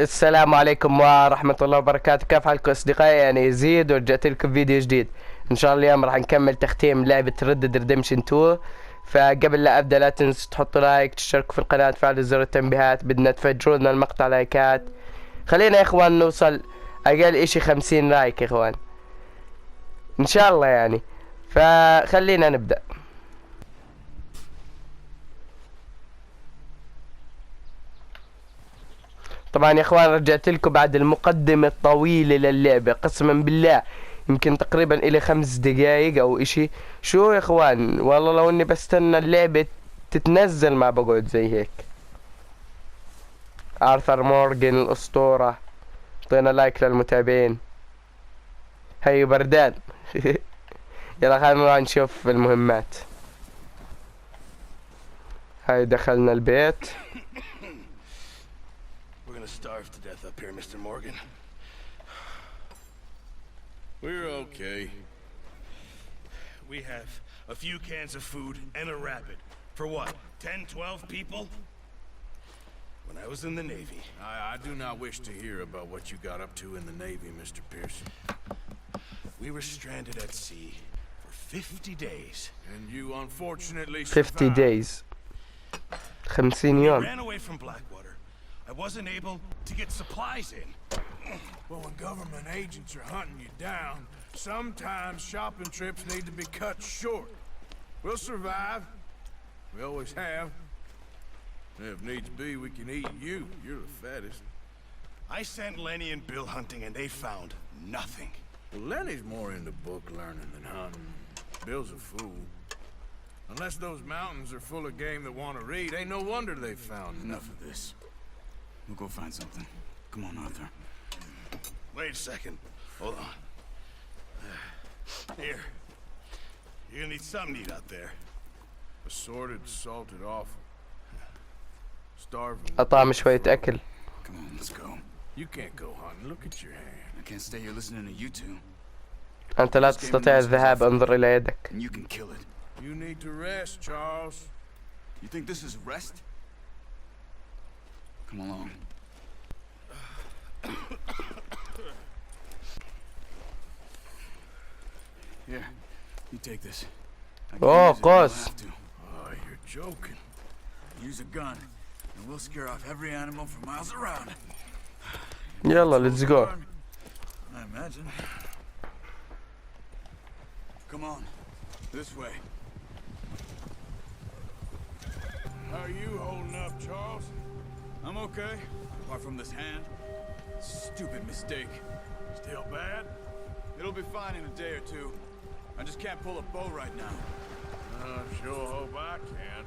السلام عليكم ورحمة الله وبركاته. كيف حالكم أصدقائي؟ أنا يزيد ورجعت لكم فيديو جديد. إن شاء الله اليوم راح نكمل تختيم لعبة ريد ريدمشن 2. فقبل لا أبدأ لا تنسوا تحطوا لايك، تشتركوا في القناة، تفعلوا زر التنبيهات، بدنا تفجرونا المقطع لايكات. خلينا يا إخوان نوصل أقل إشي 50 لايك يا إخوان إن شاء الله يعني. فخلينا نبدأ. طبعا يا اخوان رجعت لكم بعد المقدمة الطويلة للعبة، قسما بالله يمكن تقريبا الى 5 دقايق او اشي. شو يا اخوان، والله لو اني بستنى اللعبة تتنزل ما بقعد زي هيك. آرثر مورغان الاسطورة، اعطينا لايك للمتابعين. هيو بردان. يلا خلينا نروح نشوف المهمات. هاي دخلنا البيت. Starve to death up here, Mr. Morgan. We're okay. We have a few cans of food and a rabbit. For what? 10, 12 people? When I was in the Navy. I do not wish to hear about what you got up to in the Navy, Mr. Pearson. We were stranded at sea for 50 days. And you unfortunately 50 days. 50 يوم. We ran away from Blackwater. I wasn't able to get supplies in. Well, when government agents are hunting you down, sometimes shopping trips need to be cut short. We'll survive. We always have. If needs be, we can eat you. You're the fattest. I sent Lenny and Bill hunting and they found nothing. Well, Lenny's more into book learning than hunting. Bill's a fool. Unless those mountains are full of game that want to read, ain't no wonder they found enough of this. We'll go find something. Come on, Arthur. Wait a second. Hold on. Here. You're gonna need something to eat out there. Assorted, salted offal. Starving. أطعم شوية أكل. Come on, let's go. You can't go hunting. Look at your hand. I can't stay here listening to you two. أنت لا تستطيع الذهاب، انظر إلى يدك. And you can kill it. You need to rest, Charles. You think this is rest? Come along. Here, you take this. Oh, of course. Oh, you're joking. Use a gun, and we'll scare off every animal for miles around. يلا let's go. I imagine. Come on, this way. How are you holding up, Charles? I'm okay, apart from this hand. Stupid mistake. Still bad? It'll be fine in a day or two. I just can't pull a bow right now. I sure hope I can.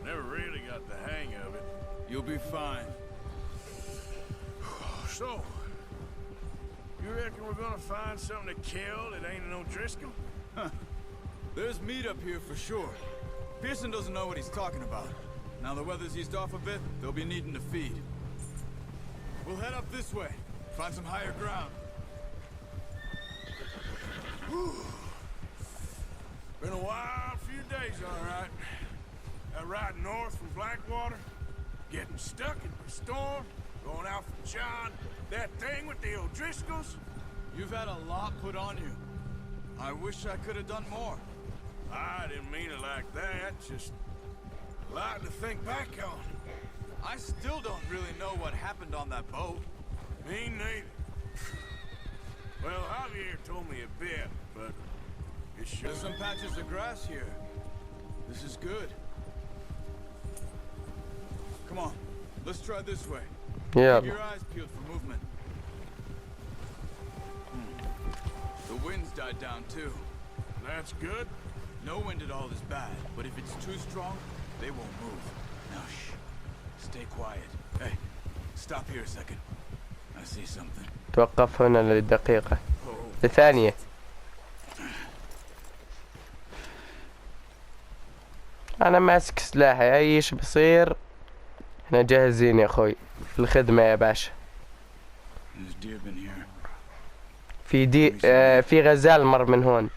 Never really got the hang of it. You'll be fine. So, you reckon we're gonna find something to kill that ain't no Driscoll? Huh. There's meat up here for sure. Pearson doesn't know what he's talking about. Now the weather's eased off a bit, they'll be needing to feed. We'll head up this way, find some higher ground. Been a wild few days, all right. That ride north from Blackwater, getting stuck in the storm, going out from John, that thing with the O'Driscolls. You've had a lot put on you. I wish I could have done more. I didn't mean it like that, just a lot to think back on. I still don't really know what happened on that boat. Me neither. Well, Javier told me a bit, but it sure... There's some patches of grass here. This is good. Come on, let's try this way. Yeah. Keep your eyes peeled for movement. The wind's died down too. That's good. No wind at all is bad, but if it's too strong, they won't move. Now shh. Stay quiet. Hey, stop here a second. I see something. توقف هنا لدقيقة لثانية. أنا ماسك سلاحي، أي شي بصير احنا جاهزين يا أخوي في الخدمة يا باشا. في غزال مر من هون.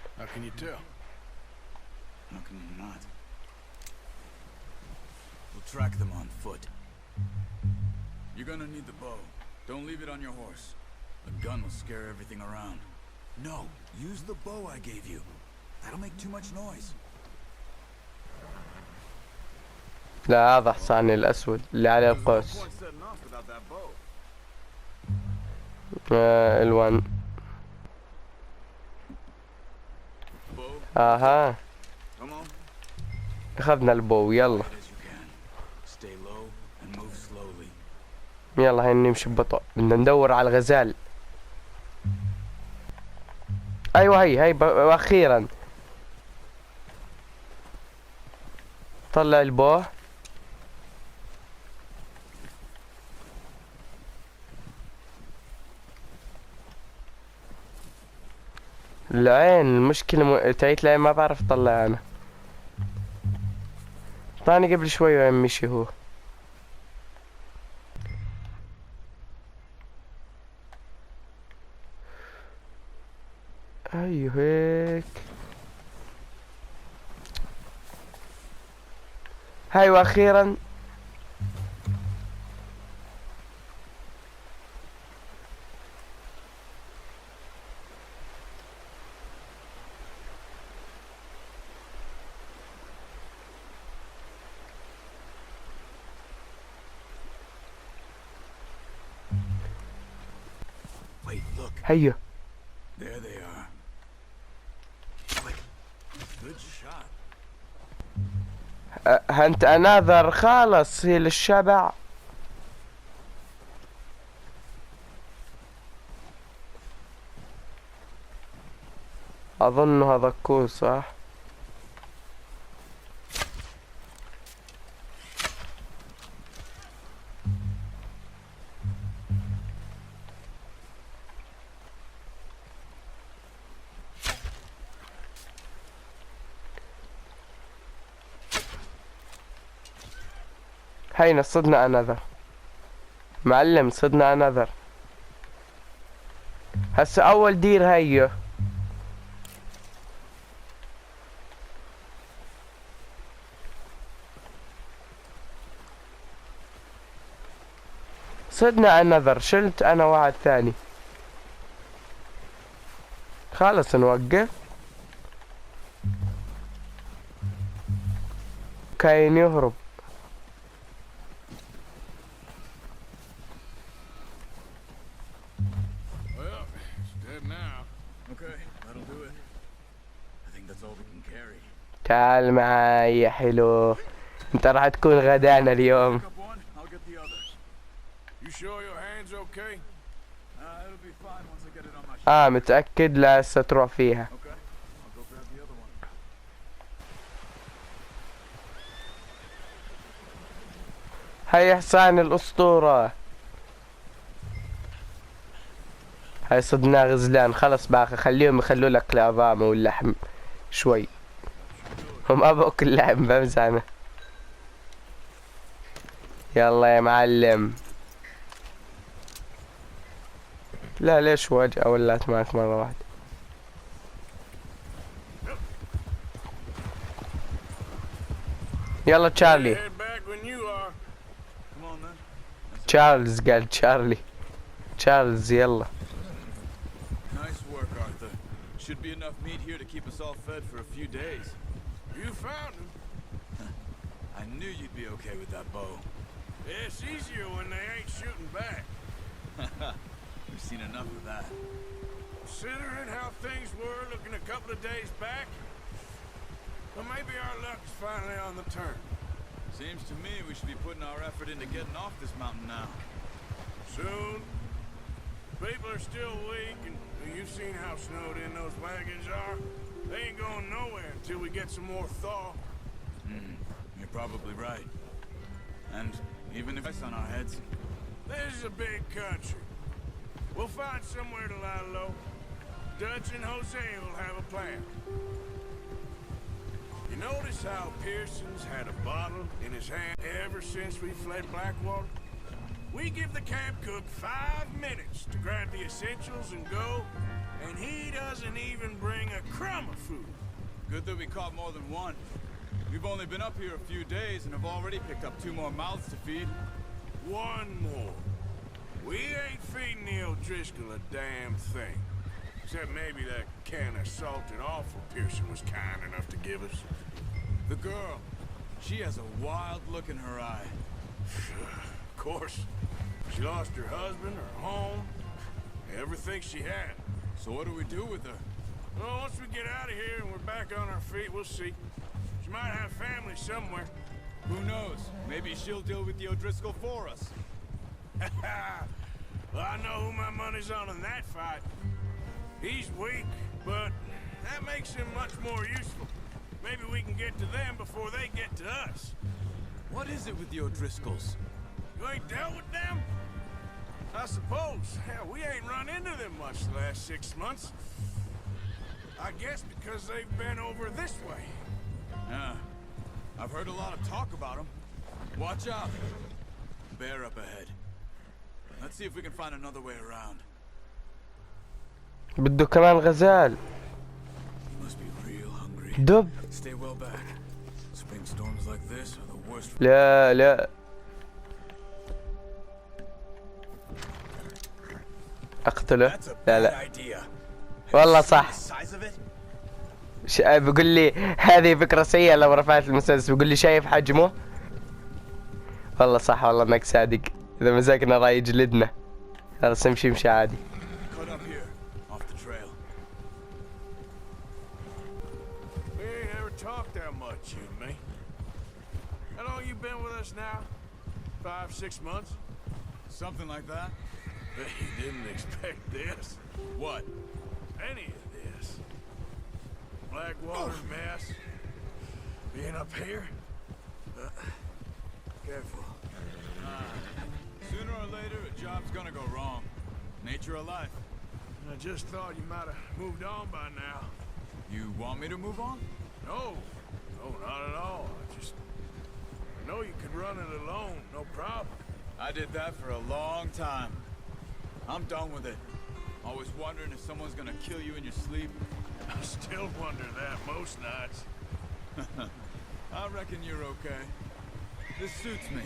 Track them on foot. You're gonna need the bow. Don't leave it on your horse. The gun will scare everything around. No, use the bow I gave you. That'll make too much noise. لا هذا حصاني الأسود اللي عليه القوس. الوان. اها اخذنا البو. يلا يلا هاي نمشي ببطء. بدنا ندور على الغزال. ايوه هي واخيرا طلع البو. العين المشكلة تعيت لي ما بعرف اطلع انا. طاني قبل شوي وين مشي هو. ايوه هيك. هاي واخيرا هيا. There they are. Good shot. هنت اناذر خالص هي للشبع. اظن هذا كول صح. هينا صدنا انذر معلم. صدنا انذر. هسه اول دير هيو. صدنا انذر. شلت انا واحد ثاني. خلص نوقف. كاين يهرب. تعال معاي يا حلو. انت راح تكون غدانا اليوم. متأكد؟ لا هسه تروح فيها. هاي حصان الأسطورة. هاي صدنا غزلان. خلص باقي خليهم يخلوا لك العظام واللحم شوي. هم ابو كل لحم بمزح. يلا يا معلم. لا ليش وجهه ولات معك مرة واحدة. يلا تشارلي. تشارلز قال تشارلي. تشارلز يلا. Should be enough meat here to keep us all fed for a few days. You found him. I knew you'd be okay with that bow. It's easier when they ain't shooting back. We've seen enough of that. Considering how things were looking a couple of days back, well, maybe our luck is finally on the turn. Seems to me we should be putting our effort into getting off this mountain now. Soon. People are still weak, and you've seen how snowed in those wagons are. They ain't going nowhere until we get some more thaw. You're probably right. And even if it's on our heads, this is a big country. We'll find somewhere to lie low. Dutch and Jose will have a plan. You notice how Pearson's had a bottle in his hand ever since we fled Blackwater? We give the camp cook 5 minutes to grab the essentials and go, and he doesn't even bring a crumb of food. Good that we caught more than one. We've only been up here a few days and have already picked up 2 more mouths to feed. 1 more. We ain't feeding the O'Driscoll a damn thing. Except maybe that can of salted offal Pearson was kind enough to give us. The girl, she has a wild look in her eye. Of course. She lost her husband, her home, everything she had. So what do we do with her? Well, once we get out of here and we're back on our feet, we'll see. She might have family somewhere. Who knows? Maybe she'll deal with the O'Driscoll for us. Well, I know who my money's on in that fight. He's weak, but that makes him much more useful. Maybe we can get to them before they get to us. What is it with the O'Driscolls? You ain't dealt with them? I suppose. Hell, we ain't run into them much the last 6 months. I guess because they've been over this way. Yeah. I've heard a lot of talk about them. Watch out. Bear up ahead. Let's see if we can find another way around. بده كمان غزال. You must be real hungry. دب. Stay well back. Spring storms like this are the worst. لا لا. اقتله. لا لا. والله صح. بيقول لي هذه فكرة سيئة لو رفعت المسدس. بيقول لي شايف حجمه؟ والله صح، والله انك صادق. اذا مسكنا راح يجلدنا. خلاص نمشي مشي عادي. Now 5-6 months, something like that. You didn't expect this. What? Any of this. Blackwater mess. Being up here. Careful. Sooner or later, a job's gonna go wrong. Nature of life. I just thought you might have moved on by now. You want me to move on? No, not at all. I know you could run it alone, no problem. I did that for a long time. I'm done with it. Always wondering if someone's gonna kill you in your sleep. I still wonder that most nights. I reckon you're okay. This suits me.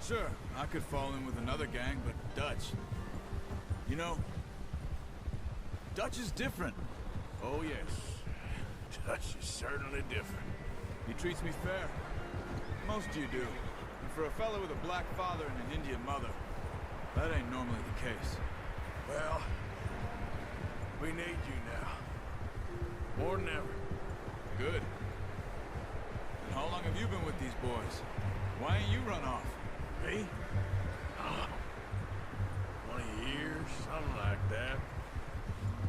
Sure, I could fall in with another gang, but Dutch. You know, Dutch is different. Oh yes, Dutch is certainly different. He treats me fair. Most of you do. And for a fellow with a black father and an Indian mother, that ain't normally the case. Well, we need you now. More than ever. Good. And how long have you been with these boys? Why ain't you run off? Me? 20 years, something like that.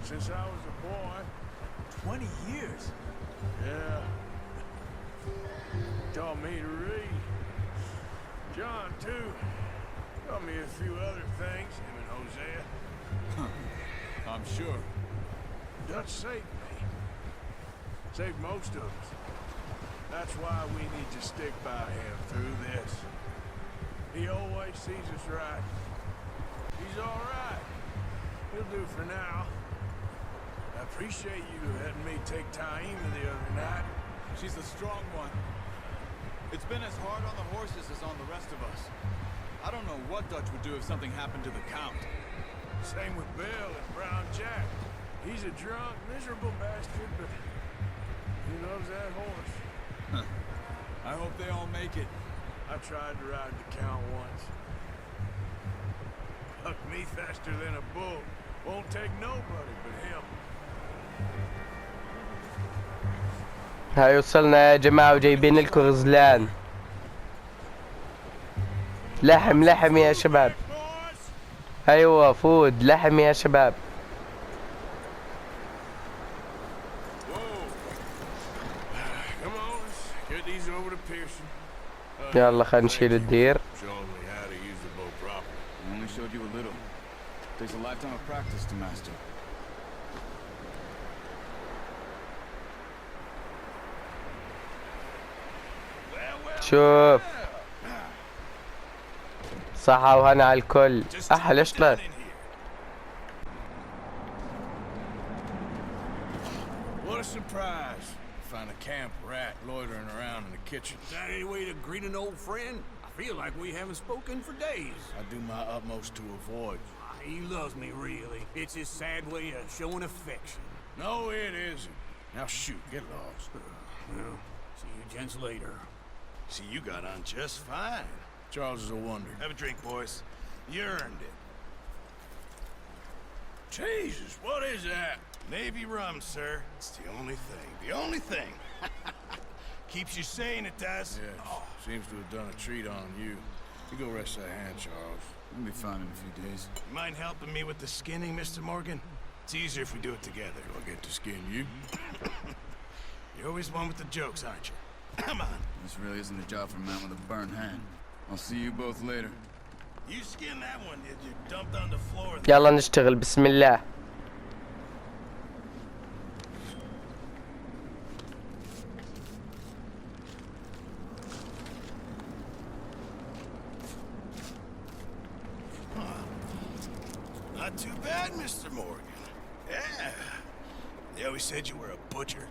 Since I was a boy. 20 years? Yeah. Taught me to read. John, too. Taught me a few other things, him and Hosea. I'm sure. Dutch saved me. Saved most of us. That's why we need to stick by him through this. He always sees us right. He's all right. He'll do for now. I appreciate you letting me take Taima the other night. She's a strong one. It's been as hard on the horses as on the rest of us. I don't know what Dutch would do if something happened to the Count. Same with Bill and Brown Jack. He's a drunk, miserable bastard, but he loves that horse. I hope they all make it. I tried to ride the Count once. Hucked me faster than a bull. Won't take nobody but him. هاي وصلنا يا جماعة وجايبين لكم غزلان. لحم لحم يا شباب. ايوه فود لحم يا شباب. يلا خلينا نشيل الدير. شوف صحة وهنا على الكل. ليش طلعت؟ What a surprise. Find a camp rat loitering around in the kitchen. Is that any way to greet an old friend? I Feel like we haven't spoken for days. I do my utmost to avoid. He loves me, really. It's his sad way of showing affection. No, it isn't. Now shoot, get lost. Well, see you gents later. See, you got on just fine. Charles is a wonder. Have a drink, boys. You earned it. Jesus, what is that? Navy rum, sir. It's the only thing. The only thing. Keeps you sane, it does. Yes, seems to have done a treat on you. You go rest that hand, Charles. We'll be fine in a few days. You mind helping me with the skinning, Mr. Morgan? It's easier if we do it together. Do I get to skin you? You're always one with the jokes, aren't you? Come on. This really isn't a job for a man with a burned hand. I'll see you both later. You skinned that one, did you? Dumped on the floor. يلا نشتغل بسم الله. Not too bad, Mr. Morgan. Yeah. They always said you were a butcher.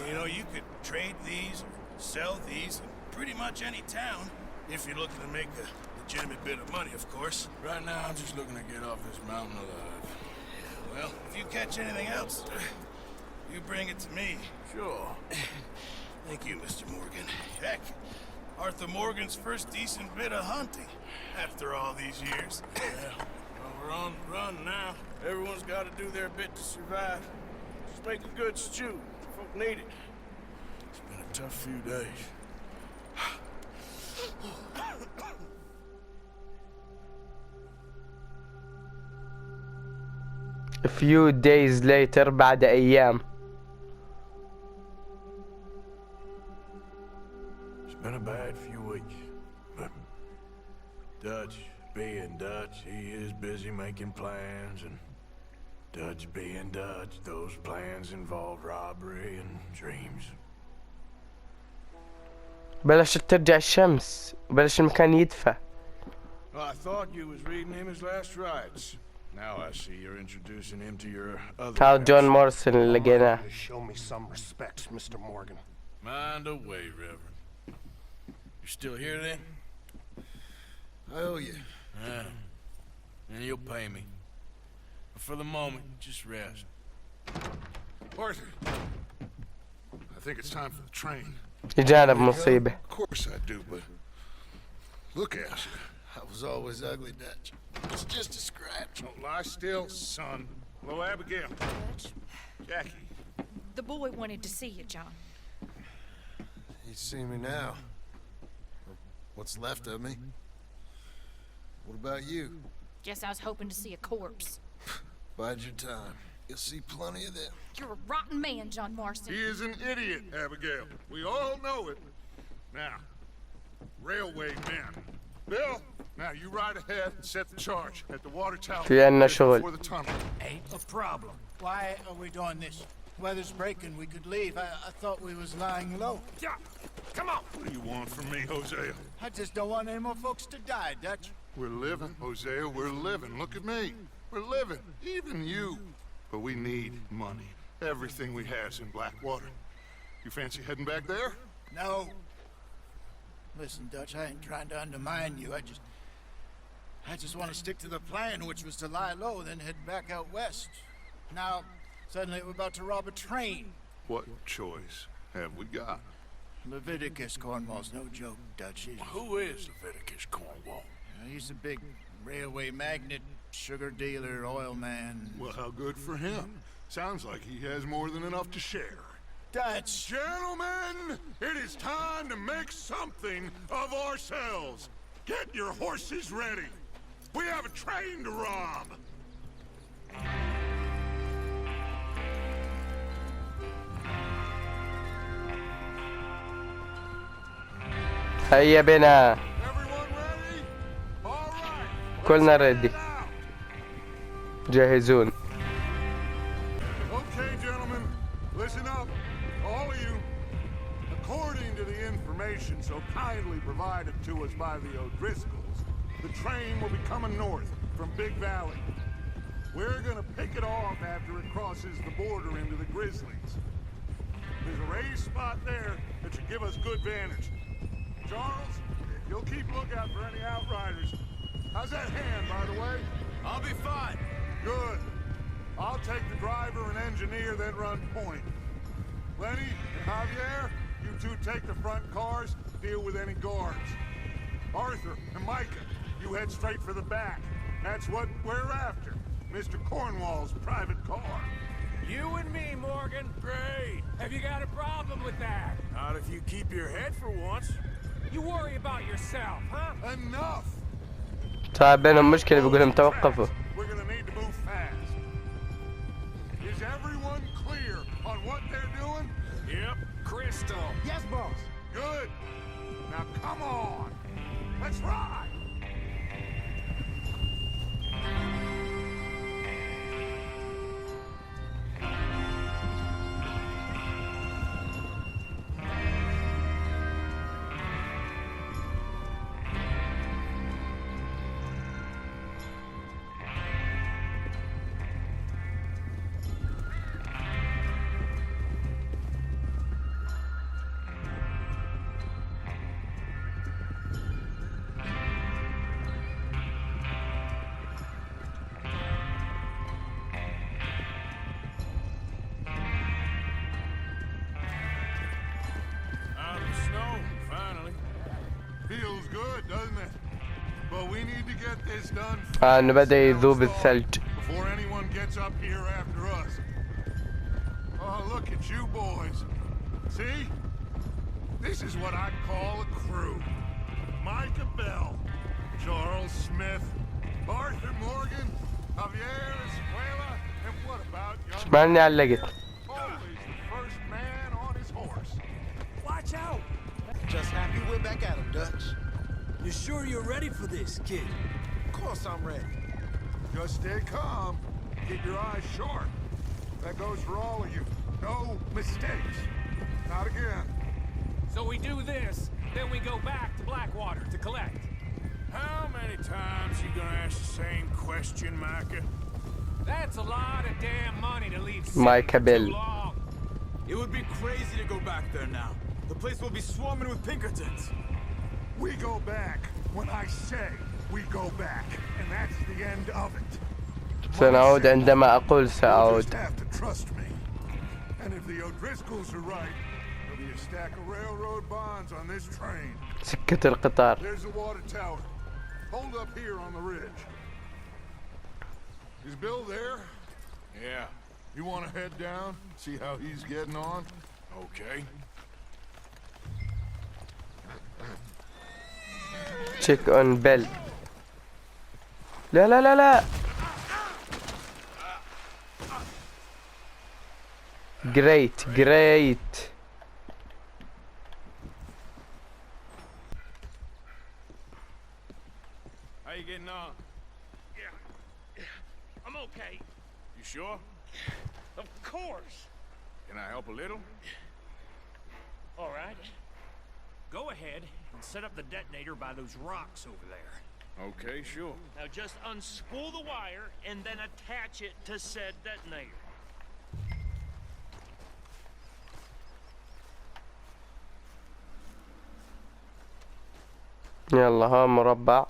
You know, you could trade these or sell these in pretty much any town if you're looking to make a legitimate bit of money, of course. Right now, I'm just looking to get off this mountain alive. Well, if you catch anything else, you bring it to me. Sure. Thank you, Mr. Morgan. Heck, Arthur Morgan's first decent bit of hunting after all these years. Yeah. Well, we're on the run now. Everyone's got to do their bit to survive. Just make a good stew. Folk need it. It's been a tough few days. A few days later بعد أيام. It's been a bad few weeks, but Dutch being Dutch, he is busy making plans, and Dutch being Dutch, those plans involve robbery and dreams. بلشت ترجع الشمس وبلش المكان يدفى. Well, I thought you was reading him his last rites. Now I see you're introducing him to your other. هذا جون مورسون اللي لقيناه. Show me some respect, Mr. Morgan. Mind away, Reverend. You still here then? I owe you. Yeah. And you'll pay me. But for the moment, just rest. Arthur, I think it's time for the train. إجانا بمصيبة. Of course I do, but look at you. I was always ugly, Dutch. It's just a scratch. Don't lie still, son. Hello, Abigail. Jackie. The boy wanted to see you, John. You see me now. What's left of me. What about you? Guess I was hoping to see a corpse. Bide your time. You'll see plenty of them. You're a rotten man, John Marston. He is an idiot, Abigail. We all know it. Now, railway men. Bill, now you ride ahead and set the charge at the water tower في عنا شغل. before the tunnel. Ain't a problem. Why are we doing this? Weather's breaking. We could leave. I thought we was lying low. Yeah, come on. What do you want from me, Hosea? I just don't want any more folks to die, Dutch. We're living, Hosea, we're living. Look at me. We're living. Even you. But we need money. Everything we have's in Blackwater. You fancy heading back there? No. Listen, Dutch, I ain't trying to undermine you. I just want to stick to the plan, which was to lie low, then head back out west. Now, suddenly we're about to rob a train. What choice have we got? Leviticus Cornwall's no joke, Dutch. Who is Leviticus Cornwall? He's a big railway magnate, sugar dealer, oil man. Well, how good for him. Sounds like he has more than enough to share. Dutch! Gentlemen, it is time to make something of ourselves. Get your horses ready. We have a train to rob. هيا بنا. Everyone ready? All right. كلنا ريدي. جاهزون. Okay, gentlemen, listen up, all of you. According to the information so kindly provided to us by the O'Driscolls, the train will be coming north from Big Valley. We're gonna pick it off after it crosses the border into the Grizzlies. There's a raised spot there that should give us good vantage. Charles, you'll keep lookout. lookout for any outriders. How's that hand, by the way? I'll be fine. Good. I'll take the driver and engineer, then run point. Lenny and Javier, you two take the front cars, deal with any guards. Arthur and Micah, you head straight for the back. That's what we're after. Mr. Cornwall's private car. You and me, Morgan. Great. Have you got a problem with that? Not if you keep your head for once. You worry about yourself, huh? Enough! صار بينهم مشكلة بيقول لهم توقفوا. We're gonna need to move fast. Is everyone clear on what they're doing? Yep. Crystal. Yes, boss. Good. Now come on. Let's ride. Out of the snow, finally. Feels good, doesn't it? But we need to get this done إنه بدأ يذوب الثلج. before anyone gets up here after us. Oh, look at you boys. See? This is what I call a crew. Micah Bell, Charles Smith, Arthur Morgan, Javier Escuela, and what about young ماني علقت. always the first man on his horse. Watch out. Just happy we're back at him, Dutch. You sure you're ready for this, kid? Of course I'm ready. Just stay calm. Keep your eyes sharp. That goes for all of you. No mistakes. Not again. So we do this, then we go back to Blackwater to collect. How many times you gonna ask the same question, Micah? That's a lot of damn money to leave Micah sitting for Bell. too long. It would be crazy to go back there now. The place will be swarming with Pinkertons. We go back when I say we go back. And that's the end of it. سنعود عندما أقول You'll just سأعود. have to trust me. And if the O'Driscolls are right, there'll be a stack of railroad bonds on this train. سكة القطار. There's the water tower. Hold up here on the ridge. Is Bill there? Yeah. You want to head down, see how he's getting on? Okay. Check on Bell. لا لا لا لا. Great, great. How you getting on? Yeah. I'm okay. You sure? Of course. Can I help a little? All right. Go ahead and set up the detonator by those rocks over there. Okay, sure. Now just unspool the wire and then attach it to said detonator. يلا ها مربع.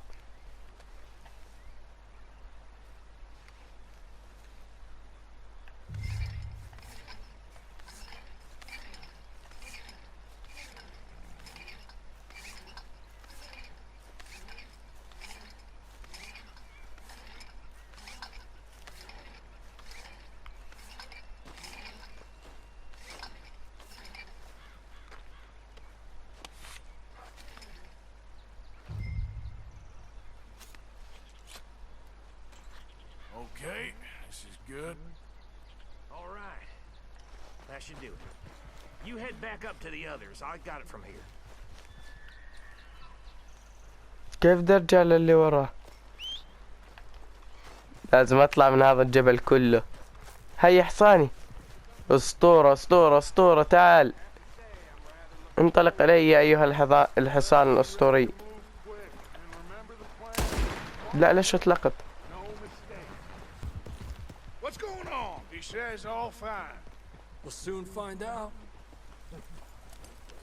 Okay, this is good. All right. That should do it. You head back up to the others. I got it from here. كيف بدي ارجع للي وراه؟ لازم اطلع من هذا الجبل كله. هيا حصاني. اسطورة اسطورة اسطورة، تعال انطلق الي يا ايها الحصان الاسطوري. لا ليش اطلقت؟ What's going on? He says all fine. We'll soon find out.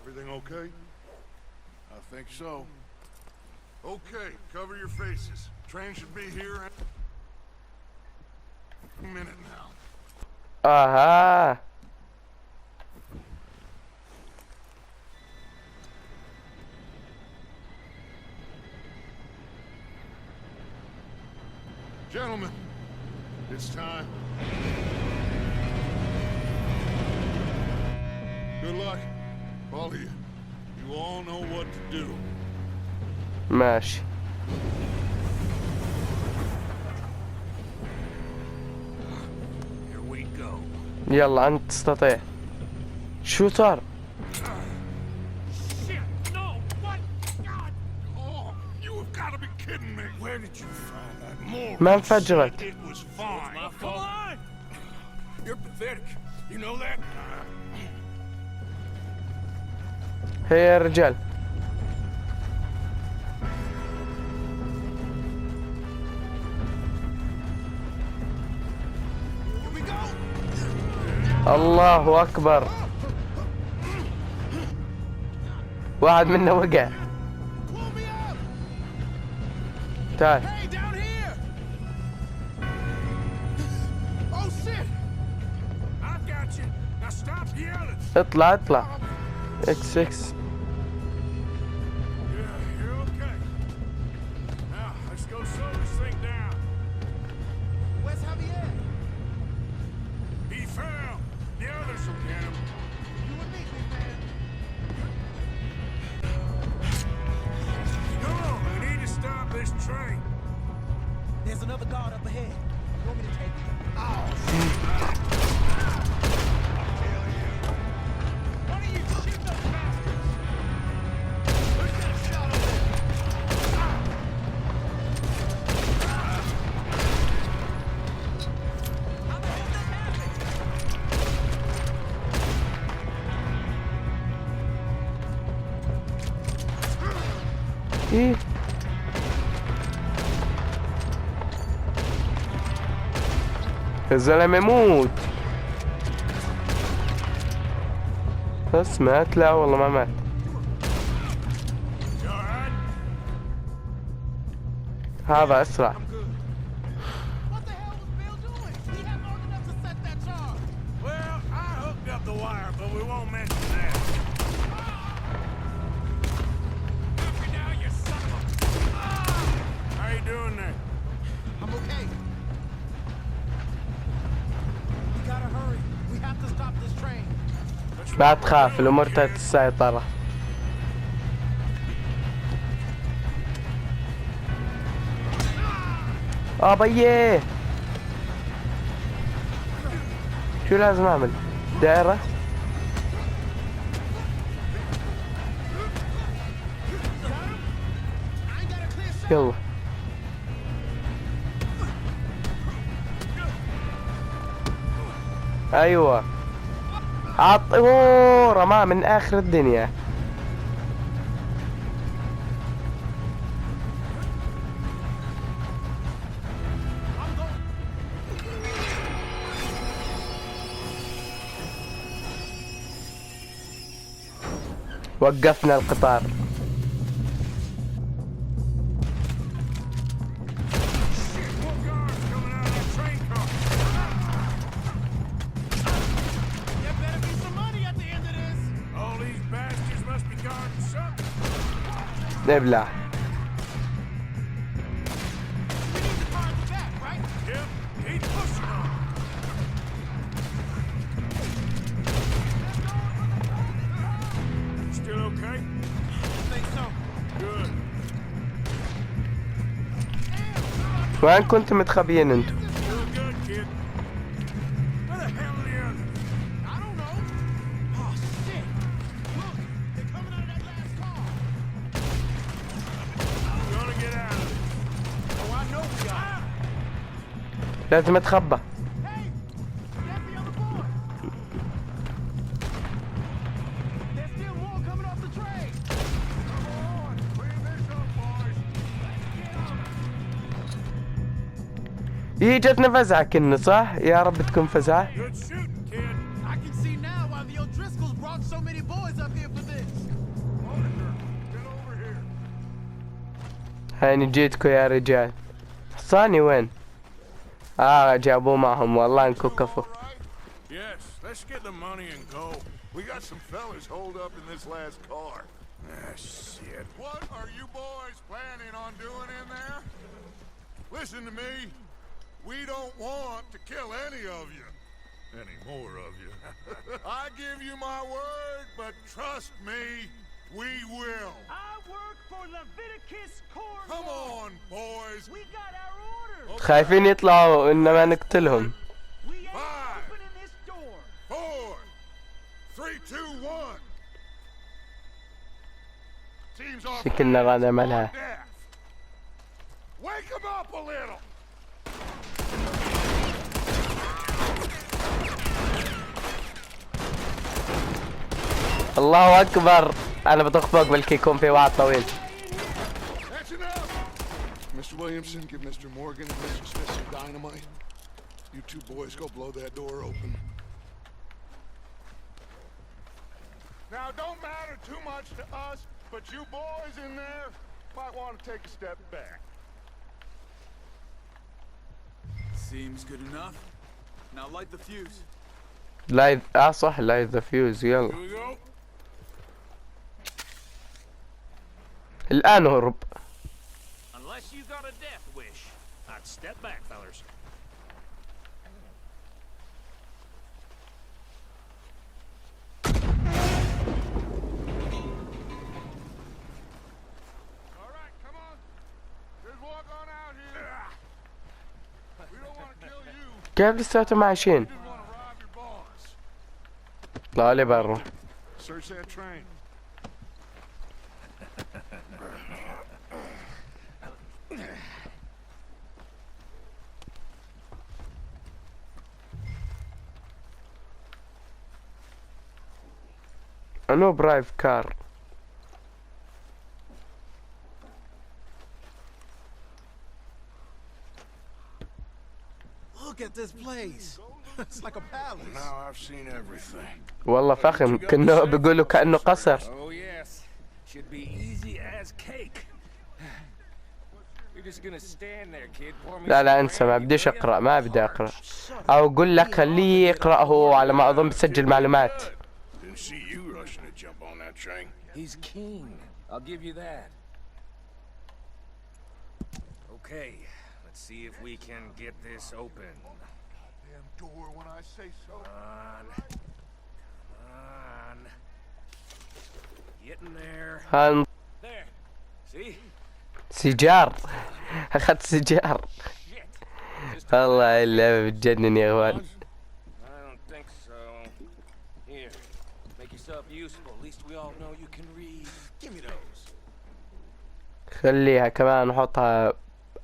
Everything okay? I think so. Okay, cover your faces. Train should be here in a minute now. اها. Gentlemen, it's time. Good luck, all of you. You all know what to do. ماشي. Here we go. يلا أنت تستطيع. شو صار؟ Shit! No! What? God! Oh, you have got to be kidding me. Where did you find that moron? ما انفجرت. It was fine. Come on! You're pathetic. You know that? هيا يا رجال. Here we go! الله أكبر. واحد منا وقع. Pull me up! تعال. Hey, down here! Oh shit! I've got you. Now stop yelling. اطلع اطلع. اكس اكس. Yeah, you're okay. Now, let's go slow this thing down. Where's Javier? He fell. The others will get him. You and me, big man. Come on, we need to stop this train. There's another guard up ahead. You want me to take it? Oh, shit. Why don't you shoot those bastards? Who's got a shot over there? How the hell did this happen? إيه. الزلمة موت. بس مات؟ لا والله ما مات. You all right? هذا أسرع. What the hell was Bill doing? He had long enough to set that charge. Well, I hooked up the wire, but we won't mention that. After now, you son of a... How you doing there? I'm okay. We gotta hurry. We have to stop this train. لا تخاف، الأمور تحت السيطرة. بيه. شو لازم أعمل؟ دائرة؟ يلا. أيوة. اوه رماه من اخر الدنيا. وقفنا القطار. نبلع. وين كنتم متخبيين انتم؟ لازم اتخبى. جتنا فزعة كنا صح؟ يا رب تكون فزعة. هاني جيتكو يا رجال. حصاني وين؟ جابوه معهم والله انكو كفو. Yes, let's get the money and go. We got some fellas holed up in this last car. Ah, shit. What are you boys planning on doing in there? Listen to me. We don't want to kill any of you. Any more of you. I give you my word, but trust me, we will. I work for Leviticus Corps. Come on, boys. We got our orders. خايفين يطلعوا انما نقتلهم. We ain't opening this door. 4, 3, 2, 1. Teams are شكلنا غنم لها. Wake them up a little. الله اكبر. انا بطخ فوق بلكي يكون في واحد طويل. That's enough. Mr. Williamson, give Mr. Morgan and Mr. Smith some dynamite. You two boys go blow that door open. Now, don't matter too much to us, but you boys in there might want to take a step back. Seems good enough. Now light the fuse. لايت صح لايت ذا فيوز يلا. Here we go. الان هرب. Unless you got a death wish, I'd step back, fellers. All right, come on. Just walk on out here. We don't want to kill you. كيف لساتهم عايشين؟ We just want to rob your boss. طلع لي برا. Search that train. انو برايف كار. Look at this place. It's like a palace. Now I've seen everything. والله فخم كأنه بيقولوا كأنه قصر. Oh yes, should be easy as cake. You're just gonna stand there, kid. Pour me لا some انسى ما brandy, بديش will ya? اقرا ما بدي اقرا او اقول لك خليه يقرا هو على ما اظن بسجل معلومات. Didn't see you rushing to jump on that train. He's keen. I'll give you that. Okay, let's see if we can get this open. Damn door when I say so. Come on. Getting there. هان There. See? سيجار. اخذت سيجار. Shit. والله اللعبة بتجنن يا اخوان. I don't think so. Here, make yourself useful. At least we all know you can read. Give me those. خليها كمان احطها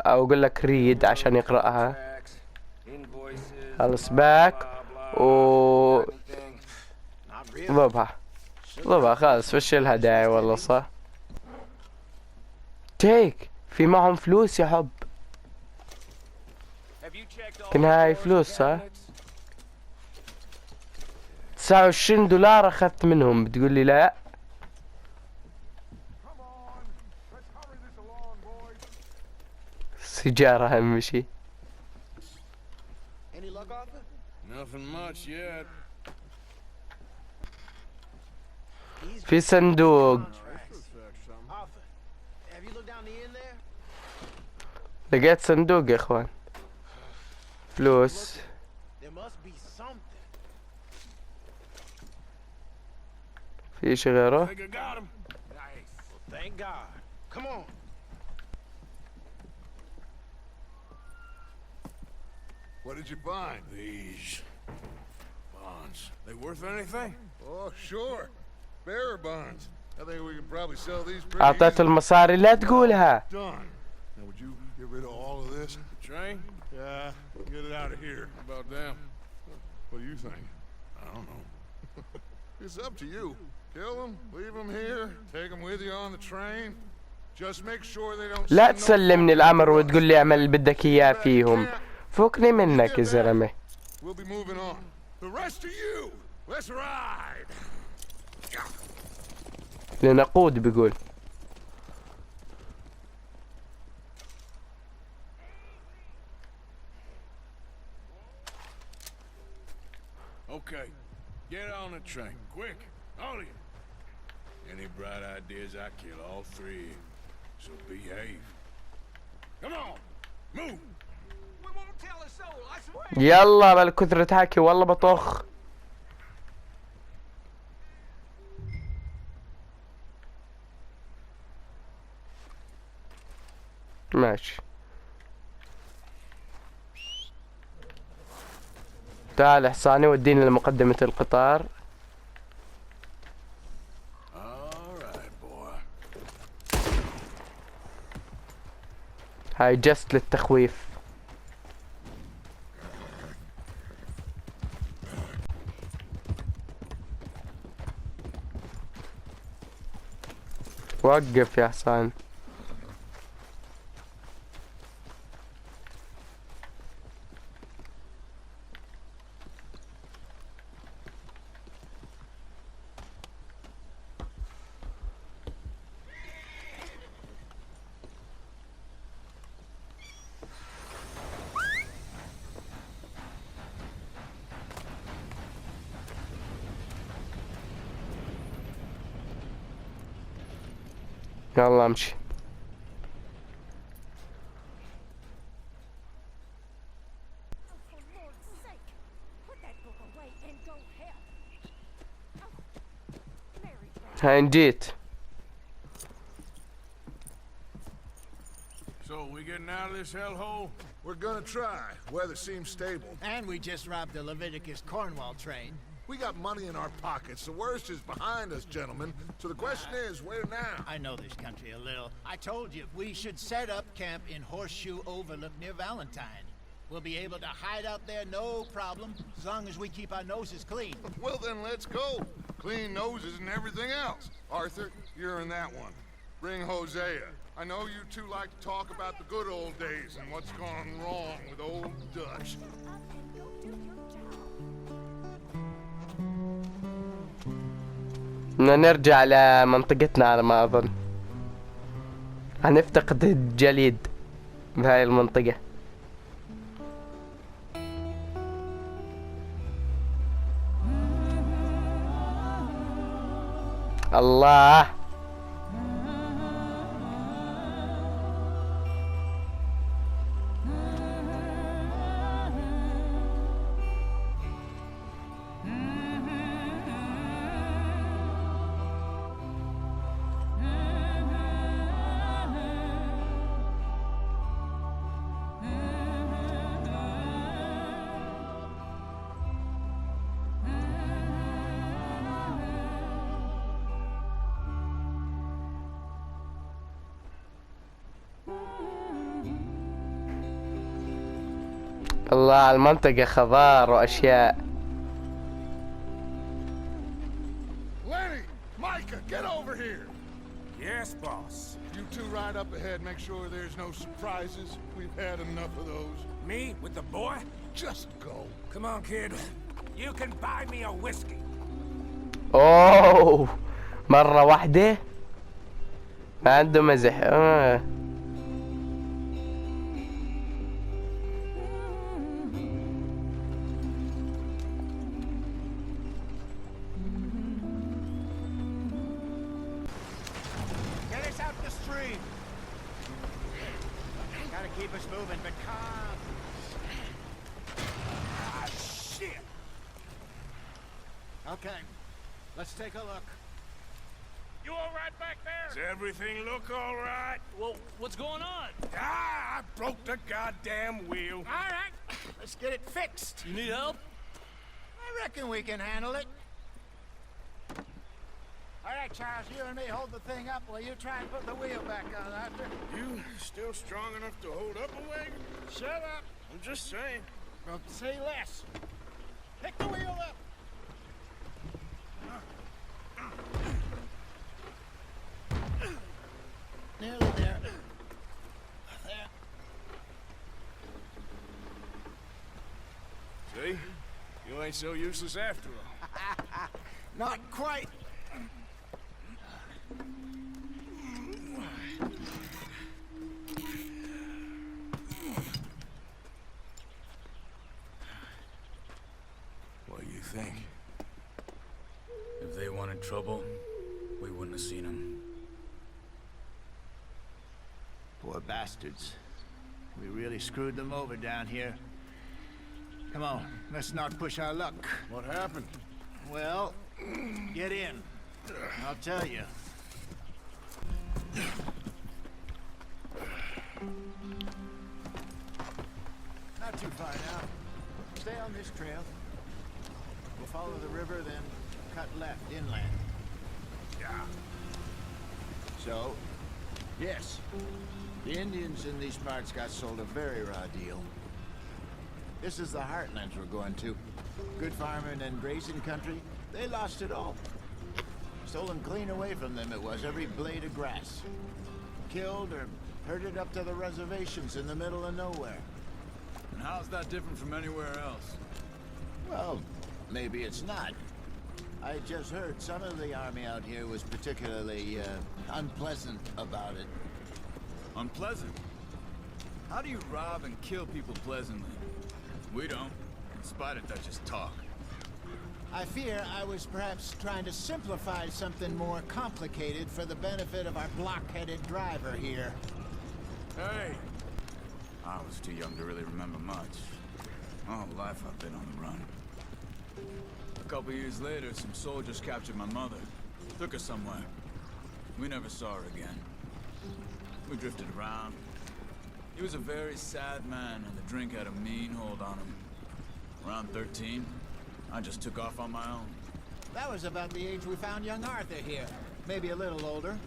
او اقول لك ريد عشان يقراها. Facts, invoices, خلص باك و anything. Not really. ضبها خلاص فش لها داعي والله صح. تيك في معهم فلوس يا حب. Have you checked all كان the هاي drawers فلوس and صح؟ cabinets? 29 دولار اخذت منهم بتقول لي لا. Come on. Let's hurry this along, boys. سيجارة اهم شي. Any luck off it? Nothing much yet. في صندوق. Arthur, have you looked down the end there? لقيت صندوق يا اخوان. فلوس. There must be something. في شي غيره؟ Think I got him. Nice. Well, thank God. Come on. What did you find? These bonds. They worth anything? Oh, sure. Bearer bonds. I think we can probably sell these pretty اعطيته المصاري لا تقولها. easy. Done. Now, would you get rid of all of this? The train? Yeah, get it out of here. How about them? What do you think? I don't know. It's up to you. Kill them, leave them here, take them with you on the train. Just make sure they don't لا send no تسلمني phone الامر to us. وتقول لي اعمل اللي بدك اياه فيهم. فوقني منك يا زلمه. We'll be moving on. The rest of you, let's ride. لنقود بيقول. Okay. Get on the train. Quick. All of you. Any bright ideas, I kill all three of you. So behave. Come on. Move. We won't tell a soul, I swear. يلا بالكثرة حكي والله بطخ. ماشي. تعال حصاني وديني لمقدمة القطار. هاي جست للتخويف. وقف يا حسان. يلا امشي. هاي جيت. So, we getting out of this hellhole? We're gonna try. Weather seems stable. And we just robbed the Leviticus Cornwall train. We got money in our pockets. The worst is behind us, gentlemen. So the question is, where now? I know this country a little. I told you, we should set up camp in Horseshoe Overlook near Valentine. We'll be able to hide out there, no problem, as long as we keep our noses clean. Well, then let's go. Clean noses and everything else. Arthur, you're in that one. Bring Hosea. I know you two like to talk about the good old days and what's gone wrong with old Dutch. بدنا نرجع لمنطقتنا على ما أظن. هنفتقد الجليد بهاي المنطقة. الله. الله، المنطقة خضار وأشياء. Lenny! Micah, get over here! Yes, boss. You two ride up ahead, make sure there's no surprises. We've had enough of those. Me with the boy? Just go. Come on, kid. You can buy me a whiskey. أوه، مرة واحدة ما عنده مزح. Get us out the stream. Gotta keep us moving, but calm. Ah, shit! Okay, let's take a look. You all right back there? Does everything look all right? Well, what's going on? Ah, I broke the goddamn wheel. All right, let's get it fixed. You need help? I reckon we can handle it. All right, Charles, you and me hold the thing up while you try and put the wheel back on, Arthur. You still strong enough to hold up a wagon? Shut up. I'm just saying. Well, say less. Pick the wheel up. Nearly there. There. See? You ain't so useless after all. Not quite. What do you think? trouble, we wouldn't have seen him. Poor bastards. We really screwed them over down here. Come on, let's not push our luck. What happened? Well, get in. I'll tell you. Not too far now. Stay on this trail. We'll follow the river, then cut left inland. Yeah. So, yes, the Indians in these parts got sold a very raw deal. This is the heartlands we're going to. Good farming and grazing country, they lost it all. Stolen clean away from them it was, every blade of grass. Killed or herded up to the reservations in the middle of nowhere. And how's that different from anywhere else? Well, maybe it's not. I just heard some of the army out here was particularly unpleasant about it. Unpleasant? How do you rob and kill people pleasantly? We don't, in spite of Dutch's talk. I fear I was perhaps trying to simplify something more complicated for the benefit of our block-headed driver here. Hey! I was too young to really remember much. My whole life I've been on the run. A couple years later, some soldiers captured my mother. Took her somewhere. We never saw her again. We drifted around. He was a very sad man, and the drink had a mean hold on him. Around 13, I just took off on my own. That was about the age we found young Arthur here. Maybe a little older.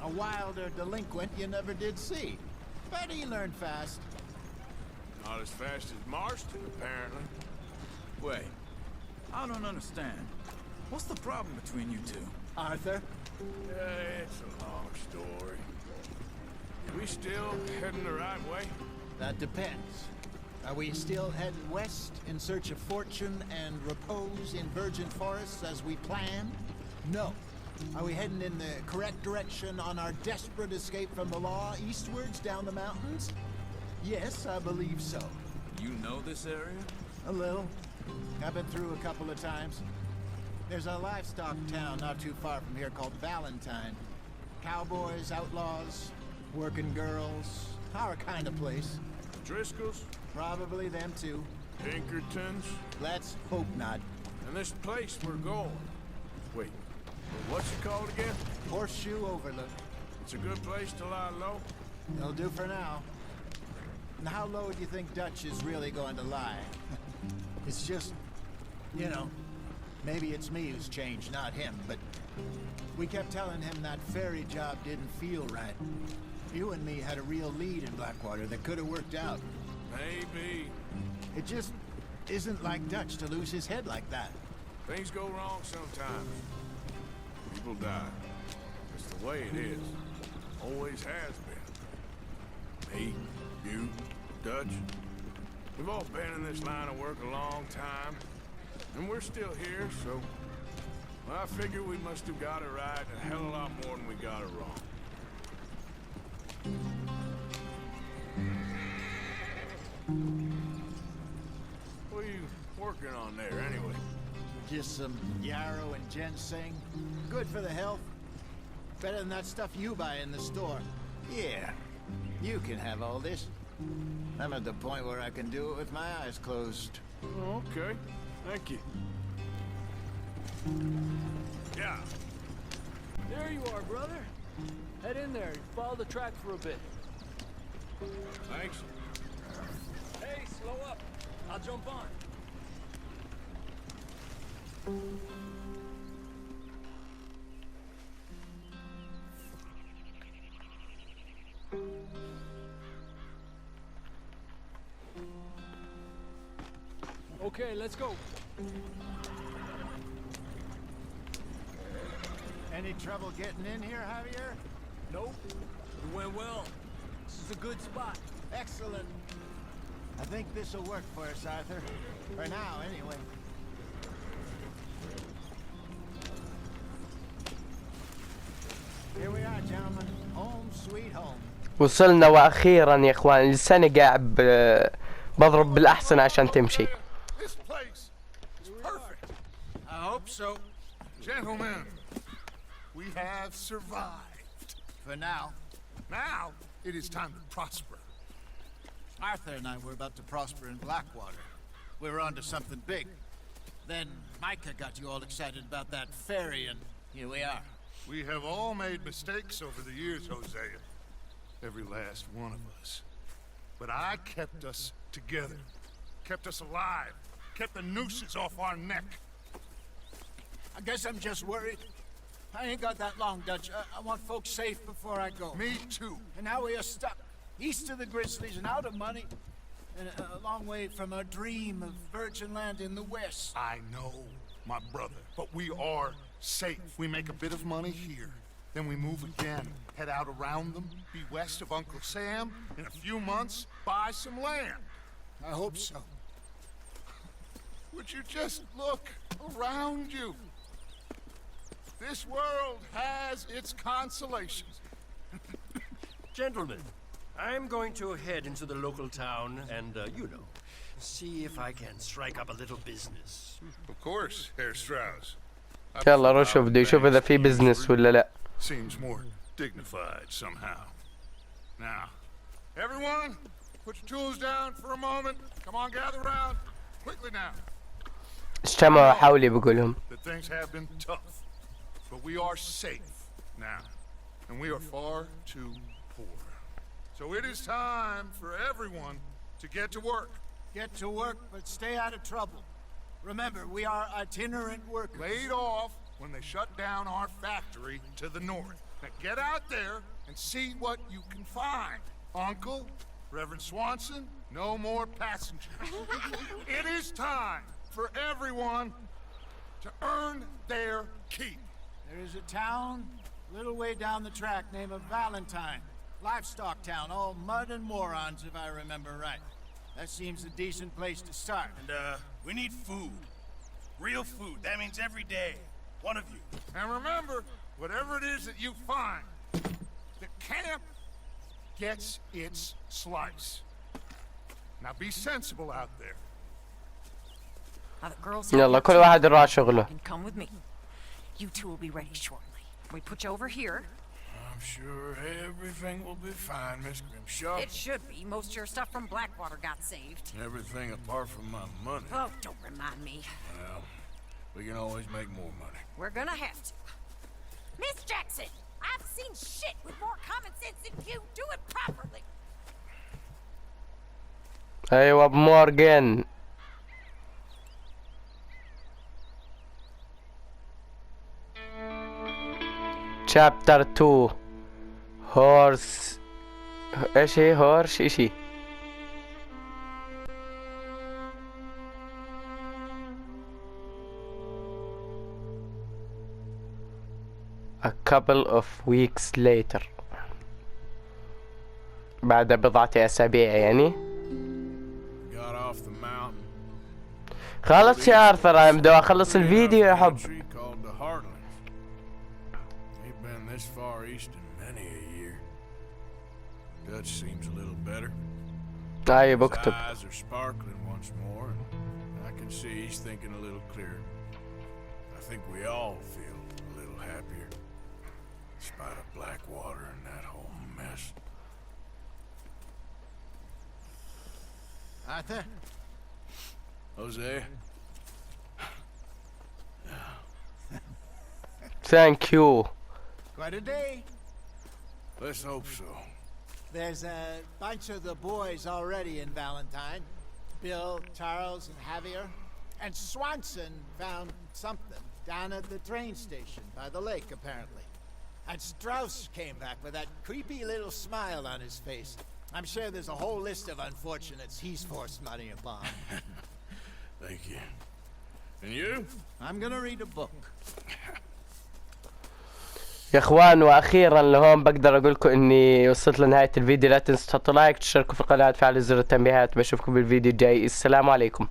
A wilder delinquent you never did see. But he learned fast. Not as fast as Marston, apparently. Wait, I don't understand. What's the problem between you two? Arthur? It's a long story. We still heading the right way? That depends. Are we still heading west in search of fortune and repose in virgin forests as we planned? No. Are we heading in the correct direction on our desperate escape from the law eastwards down the mountains? Yes, I believe so. You know this area? A little. I've been through a couple of times. There's a livestock town not too far from here called Valentine. Cowboys, outlaws, working girls, our kind of place. Driscoll's? Probably them too. Pinkertons? Let's hope not. And this place we're going. Wait, what's it called again? Horseshoe Overlook. It's a good place to lie low? It'll do for now. And how low do you think Dutch is really going to lie? It's just, you know, maybe it's me who's changed, not him, but we kept telling him that ferry job didn't feel right. You and me had a real lead in Blackwater that could have worked out. Maybe. It just isn't like Dutch to lose his head like that. Things go wrong sometimes. People die. It's the way it is. Always has been. Me, you, Dutch. We've all been in this line of work a long time. And we're still here, so... Well, I figure we must have got it right a hell of a lot more than we got it wrong. What are you working on there, anyway? Just some yarrow and ginseng. Good for the health. Better than that stuff you buy in the store. Yeah, you can have all this. I'm at the point where I can do it with my eyes closed. Oh, okay. Thank you. Yeah. There you are, brother. Head in there and follow the track for a bit. Thanks. Hey, slow up. I'll jump on. Okay, let's go. Any trouble getting in here, Javier? Nope. It went well. This is a good spot. Excellent. I think this will work for us, Arthur. For now, anyway. Here we are, gentlemen. Home sweet home. وصلنا واخيرا يا اخوان. لساني قاعد بضرب بالاحسن عشان تمشي. This place is perfect. I hope so. Gentlemen, we have survived. For now. Now, it is time to prosper. Arthur and I were about to prosper in Blackwater. We were onto something big. Then Micah got you all excited about that ferry, and here we are. We have all made mistakes over the years, Hosea. Every last one of us. But I kept us together. Kept us alive. Kept the nooses off our neck. I guess I'm just worried. I ain't got that long, Dutch. I want folks safe before I go. Me too. And now we are stuck. East of the Grizzlies and out of money. And a long way from our dream of virgin land in the west. I know, my brother. But we are safe. We make a bit of money here. Then we move again. Head out around them. Be west of Uncle Sam. In a few months, buy some land. I hope so. Would you just look around you? This world has its consolations. Gentlemen, I'm going to head into the local town and, see if I can strike up a little business. Of course, Herr Strauss. يلا روح شوف، بده يشوف إذا في بزنس ولا لا. Seems more dignified somehow. Now, everyone, put your tools down for a moment. Come on, gather around. Quickly now. اجتمعوا حولي بقولهم. That things have been tough, but we are safe now, and we are far too poor. So it is time for everyone to get to work. Get to work, but stay out of trouble. Remember, we are itinerant workers. Laid off when they shut down our factory to the north. Now get out there and see what you can find. Uncle, Reverend Swanson, no more passengers. It is time for everyone to earn their keep. There is a town a little way down the track named Valentine. Livestock town, all mud and morons if I remember right. That seems a decent place to start. And, we need food. Real food. That means every day. One of you. And remember, whatever it is that you find, the camp gets its slice. Now be sensible out there. يلا كل واحد يروح على شغله. Come with me. You two will be ready shortly. We put you over here. I'm sure everything will be fine, Miss Grimshaw. It should be. Most of your stuff from Blackwater got saved. Everything apart from my money. Oh, don't remind me. Well, we can always make more money. We're gonna have to. Miss Jackson, I've seen shit with more common sense than you. Do it properly. أيوة بمورغان. Chapter 2 Horse. ايش هي هورش اشي؟ A couple of weeks later. بعد بضعة أسابيع يعني. Got off the mountain. خلص يا آرثر، أنا بدي أخلص الفيديو يا حب. This far east in many a year. Dutch seems a little better. طيب His اكتب. eyes are sparkling once more, and I can see he's thinking a little clearer. I think we all feel a little happier, in spite of Blackwater and that whole mess. Arthur? Jose? Thank you. Quite a day. Let's hope so. There's a bunch of the boys already in Valentine. Bill, Charles, and Javier. And Swanson found something down at the train station by the lake, apparently. And Strauss came back with that creepy little smile on his face. I'm sure there's a whole list of unfortunates he's forced money upon. Thank you. And you? I'm gonna read a book. يا اخوان واخيرا لهون بقدر اقول لكم اني وصلت لنهايه الفيديو. لا تنسوا تحطوا لايك، تشتركوا في القناه، تفعلوا زر التنبيهات. بشوفكم بالفيديو الجاي. السلام عليكم.